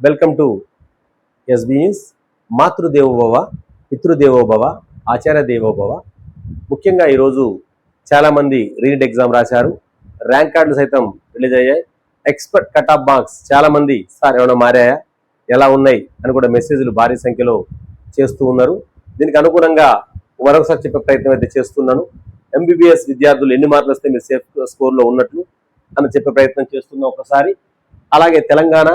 Welcome to SB news. మాతృదేవోభవ, పితృదేవోభవ, ఆచార్య దేవోభవ. ముఖ్యంగా ఈరోజు చాలామంది రీనీట్ ఎగ్జామ్ రాశారు. ర్యాంక్ కార్డులు సైతం రిలీజ్ అయ్యాయి. ఎక్స్పర్ట్ కట్ ఆఫ్ మార్క్స్ చాలామంది సార్ ఏమైనా మారాయా, ఎలా ఉన్నాయి అని కూడా మెసేజ్లు భారీ సంఖ్యలో చేస్తూ ఉన్నారు. దీనికి అనుగుణంగా మరొకసారి చెప్పే ప్రయత్నం అయితే చేస్తున్నాను. ఎంబీబీఎస్ విద్యార్థులు ఎన్ని మార్కులు వస్తే మీరు సేఫ్ స్కోర్లో ఉన్నట్లు అని చెప్పే ప్రయత్నం చేస్తున్నాం ఒకసారి. అలాగే తెలంగాణ,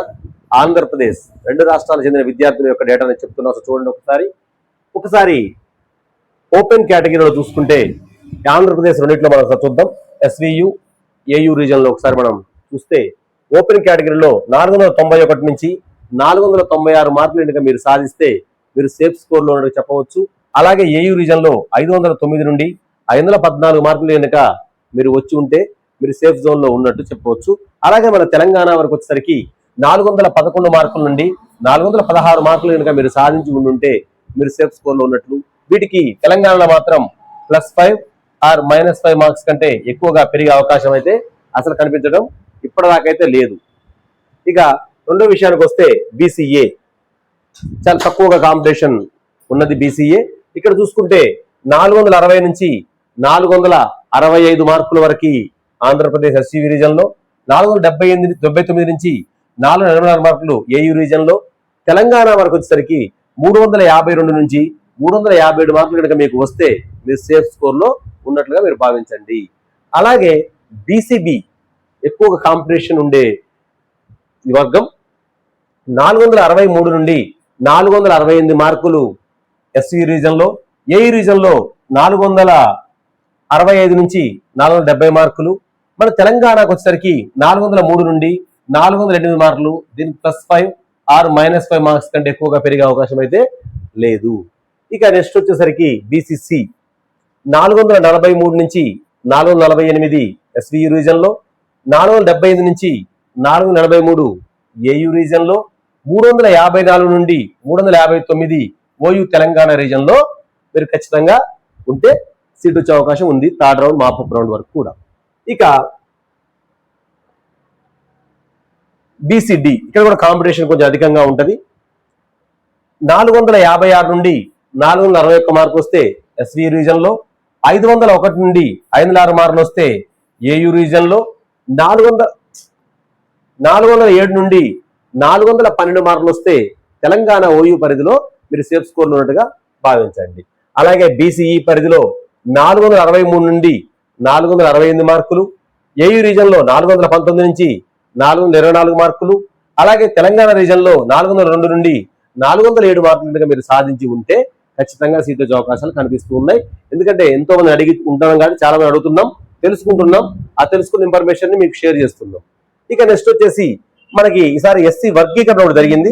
ఆంధ్రప్రదేశ్ రెండు రాష్ట్రాలకు చెందిన విద్యార్థుల యొక్క డేటాని చెప్తున్నా. చూడండి ఒకసారి ఓపెన్ కేటగిరీలో చూసుకుంటే ఆంధ్రప్రదేశ్ రెండింటిలో మనం చూద్దాం. ఎస్వియు, ఏయు రీజన్లో ఒకసారి మనం చూస్తే ఓపెన్ కేటగిరీలో 491 నుంచి 496 మార్కులు కనుక మీరు సాధిస్తే మీరు సేఫ్ స్కోర్లో ఉన్నట్టు చెప్పవచ్చు. అలాగే ఏయు రీజన్లో 509 నుండి 514 మార్కులు కనుక మీరు వచ్చి ఉంటే మీరు సేఫ్ జోన్లో ఉన్నట్టు చెప్పవచ్చు. అలాగే మన తెలంగాణ వరకు వచ్చేసరికి 411 మార్కుల నుండి 416 మార్కులు కనుక మీరు సాధించి ఉండుంటే మీరు సేఫ్ స్కోర్లో ఉన్నట్లు. వీటికి తెలంగాణలో మాత్రం +5 ఆర్ -5 మార్క్స్ కంటే ఎక్కువగా పెరిగే అవకాశం అయితే అసలు కనిపించడం ఇప్పటిదాకైతే లేదు. ఇక రెండో విషయానికి వస్తే బీసీఏ చాలా తక్కువగా కాంపిటీషన్ ఉన్నది. బీసీఏ ఇక్కడ చూసుకుంటే 460 నుంచి 465 మార్కుల వరకు ఆంధ్రప్రదేశ్ ఎస్సీ రీజన్లో, 479 నుంచి 486 మార్కులు ఏయు రీజన్లో. తెలంగాణ వరకు వచ్చేసరికి 352 నుంచి 357 మార్కులు కనుక మీకు వస్తే మీరు సేఫ్ స్కోర్లో ఉన్నట్లుగా మీరు భావించండి. అలాగే బీసీబీ ఎక్కువగా కాంపిటీషన్ ఉండే ఈ వర్గం 463 నుండి 468 మార్కులు ఎస్సీ రీజన్లో, ఏయు రీజన్లో 465 నుంచి 470 మార్కులు. మన తెలంగాణకు వచ్చేసరికి 403 నుండి 408 మార్కులు. దీనికి +5 ఆర్ -5 మార్క్స్ కంటే ఎక్కువగా పెరిగే అవకాశం అయితే లేదు. ఇక నెక్స్ట్ వచ్చేసరికి బీసీసీ 443 నుంచి 448 ఎస్వియు రీజన్లో, 475 నుంచి 483 ఏయు రీజన్లో, 354 నుండి 359 ఓయు తెలంగాణ రీజన్లో మీరు ఖచ్చితంగా ఉంటే సీట్ వచ్చే అవకాశం ఉంది. థర్డ్ రౌండ్, మాపప్ రౌండ్ వరకు కూడా. ఇక బీసీడీ ఇక్కడ కూడా కాంపిటీషన్ కొంచెం అధికంగా ఉంటుంది. 456 నుండి 461 మార్కులు వస్తే ఎస్వి రీజన్లో, 501 నుండి 506 మార్కులు వస్తే ఏయు రీజన్లో, 407 నుండి 412 మార్కులు వస్తే తెలంగాణ ఓయూ పరిధిలో మీరు సేఫ్ స్కోర్లో ఉన్నట్టుగా భావించండి. అలాగే బీసీఈ పరిధిలో 463 నుండి 468 మార్కులు, ఏయు రీజన్లో 419 నుంచి 424 మార్కులు. అలాగే తెలంగాణ రీజన్లో 402 నుండి 407 మార్కులు మీరు సాధించి ఉంటే ఖచ్చితంగా సీట్ వచ్చే అవకాశాలు కనిపిస్తూ ఉన్నాయి. ఎందుకంటే ఎంతో మంది అడిగి ఉంటాం కానీ చాలా మంది అడుగుతున్నాం, తెలుసుకుంటున్నాం. ఆ తెలుసుకున్న ఇన్ఫర్మేషన్ ని మీకు షేర్ చేస్తున్నాం. ఇక నెక్స్ట్ వచ్చేసి మనకి ఈసారి ఎస్సీ వర్గీకరణ ఒకటి జరిగింది.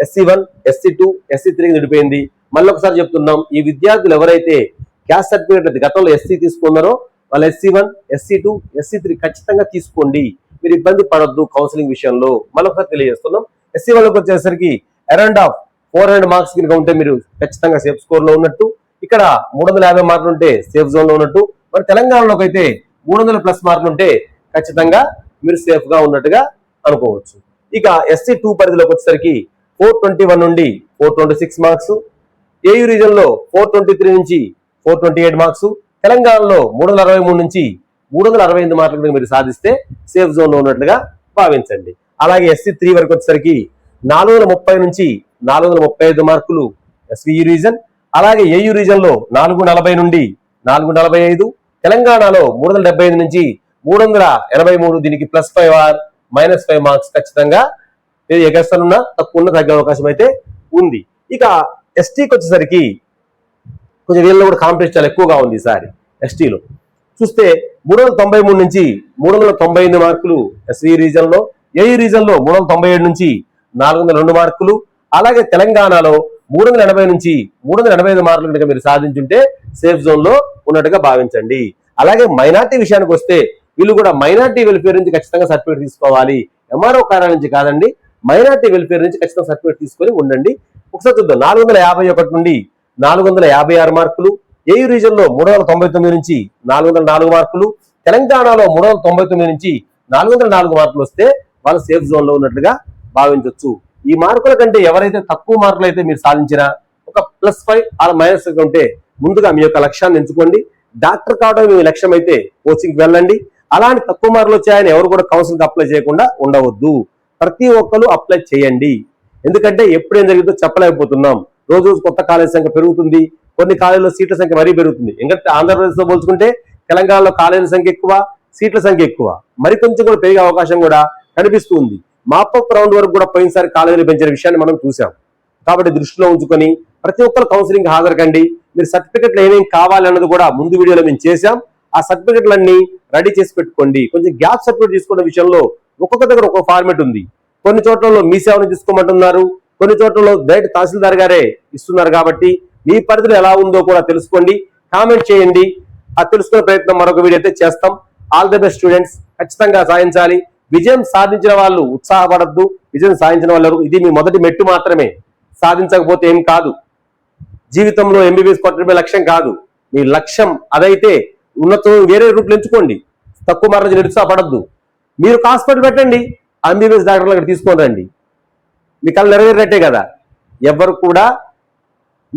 SC1, SC2, SC3 విడిపోయింది. మళ్ళీ ఒకసారి చెప్తున్నాం, ఈ విద్యార్థులు ఎవరైతే క్యాస్ట్ సర్టిఫికేట్ గతంలో ఎస్సీ తీసుకున్నారో వాళ్ళు SC1, SC2, SC3 ఖచ్చితంగా తీసుకోండి. మీరు ఇబ్బంది పడొద్దు కౌన్సిలింగ్ విషయంలో. మళ్ళొకసారి తెలియజేస్తున్నాం. SC వాళ్ళకి వచ్చేసరికి అరౌండ్ 400 మార్క్స్ కనుక ఉంటే మీరు ఖచ్చితంగా సేఫ్ స్కోర్ లో ఉన్నట్టు. ఇక్కడ 350 మార్కులు ఉంటే సేఫ్ జోన్ లో ఉన్నట్టు. మరి తెలంగాణలోకి అయితే 300+ మార్కులు ఉంటే ఖచ్చితంగా మీరు సేఫ్ గా ఉన్నట్టుగా అనుకోవచ్చు. ఇక SC2 పరిధిలోకి వచ్చేసరికి 421 నుండి 426 మార్క్స్, ఏయు రీజన్ లో 423 నుంచి 428 మార్క్స్, తెలంగాణలో 363 నుంచి 368 మార్కులు మీరు సాధిస్తే సేఫ్ జోన్ లో ఉన్నట్లుగా భావించండి. అలాగే SC3 వరకు వచ్చేసరికి 430 నుంచి 435 మార్కులు ఎస్వియు రీజన్. అలాగే ఏయు రీజన్ లో 440 నుండి 445, తెలంగాణలో 375 నుంచి 383. దీనికి +5 ఆర్ -5 మార్క్స్ ఖచ్చితంగా ఎగస్తలున్నా తక్కువ తగ్గే అవకాశం అయితే ఉంది. ఇక ఎస్టీకి వచ్చేసరికి కొంచెం వీళ్ళలో కూడా కాంపిటీషన్ చాలా ఎక్కువగా ఉంది. ఈసారి ఎస్టీలో చూస్తే 393 నుంచి 398 మార్కులు ఎస్వి రీజన్ లో, ఏయు రీజన్ లో 397 నుంచి 402 మార్కులు. అలాగే తెలంగాణలో 380 నుంచి 385 మార్కులు కనుక మీరు సాధించుంటే సేఫ్ జోన్ లో ఉన్నట్టుగా భావించండి. అలాగే మైనార్టీ విషయానికి వస్తే వీళ్ళు కూడా మైనార్టీ వెల్ఫేర్ నుంచి ఖచ్చితంగా సర్టిఫికేట్ తీసుకోవాలి. ఎంఆర్ఓ కార్యాలయం నుంచి కాదండి, మైనార్టీ వెల్ఫేర్ నుంచి ఖచ్చితంగా సర్టిఫికేట్ తీసుకొని ఉండండి. ఒకసారి చూద్దాం. 451 నుండి 456 మార్కులు, ఏయు రీజన్ లో 399 నుంచి 404 మార్కులు, తెలంగాణలో 399 నుంచి 404 మార్కులు వస్తే వాళ్ళు సేఫ్ జోన్ లో ఉన్నట్లుగా భావించవచ్చు. ఈ మార్కుల కంటే ఎవరైతే తక్కువ మార్కులు అయితే మీరు సాధించినా ఒక +5 ఆర్ -5 ఉంటే ముందుగా మీ యొక్క లక్ష్యాన్ని ఎంచుకోండి. డాక్టర్ కావడం మీ లక్ష్యం అయితే కోచింగ్కి వెళ్ళండి. అలాంటి తక్కువ మార్కులు వచ్చాయని ఎవరు కూడా కౌన్సిలింగ్ అప్లై చేయకుండా ఉండవద్దు. ప్రతి ఒక్కరు అప్లై చేయండి. ఎందుకంటే ఎప్పుడు ఏం జరిగిందో చెప్పలేకపోతున్నాం. రోజు రోజు కొత్త కాలేజీ సంఖ్య పెరుగుతుంది. కొన్ని కాలేజీలో సీట్ల సంఖ్య మరీ పెరుగుతుంది. ఎందుకంటే ఆంధ్రప్రదేశ్తో పోల్చుకుంటే తెలంగాణలో కాలేజీల సంఖ్య ఎక్కువ, సీట్ల సంఖ్య ఎక్కువ. మరి కొంచెం కూడా పెరిగే అవకాశం కూడా కనిపిస్తుంది. మాపప్ రౌండ్ వరకు కూడా పోయినసారి కాలేజీలు పెంచిన విషయాన్ని మనం చూసాం. కాబట్టి దృష్టిలో ఉంచుకొని ప్రతి ఒక్కరు కౌన్సిలింగ్ హాజరుకండి. మీరు సర్టిఫికెట్లు ఏమేమి కావాలి అన్నది కూడా ముందు వీడియోలో మేము చేశాం. ఆ సర్టిఫికెట్లన్నీ రెడీ చేసి పెట్టుకోండి. కొంచెం గ్యాప్ సర్టిఫికేట్ తీసుకున్న విషయంలో ఒక్కొక్క దగ్గర ఒక్కొక్క ఫార్మేట్ ఉంది. కొన్ని చోట్లలో మీ సేవను తీసుకోమంటున్నారు, కొన్ని చోట్లలో డైరెక్ట్ తహసీల్దార్ గారే ఇస్తున్నారు. కాబట్టి మీ పరిధిలో ఎలా ఉందో కూడా తెలుసుకోండి, కామెంట్ చేయండి. ఆ తెలుసుకునే ప్రయత్నం మరొక వీడియో అయితే చేస్తాం. All the best students. ఖచ్చితంగా సాధించాలి. విజయం సాధించిన వాళ్ళు ఉత్సాహపడద్దు. విజయం సాధించిన వాళ్ళు ఇది మీ మొదటి మెట్టు మాత్రమే. సాధించకపోతే ఏం కాదు. జీవితంలో MBBS కొట్టడమే లక్ష్యం కాదు. మీ లక్ష్యం అదైతే ఉన్నతం వేరే రూట్లు ఎంచుకోండి. తక్కువ మార్కులు నిరుత్సాహపడద్దు. మీరు హాస్పిటల్ పెట్టండి, MBBS డాక్టర్లు అక్కడ తీసుకొని రండి. మీ కళ్ళు నెరవేరినట్టే కదా. ఎవరు కూడా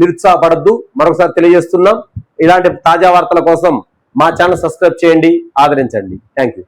నిరుత్సాహపడద్దు. మరొకసారి తెలియజేస్తున్నాం. ఇలాంటి తాజా వార్తల కోసం మా ఛానల్ సబ్స్క్రైబ్ చేయండి, ఆదరించండి. Thank you.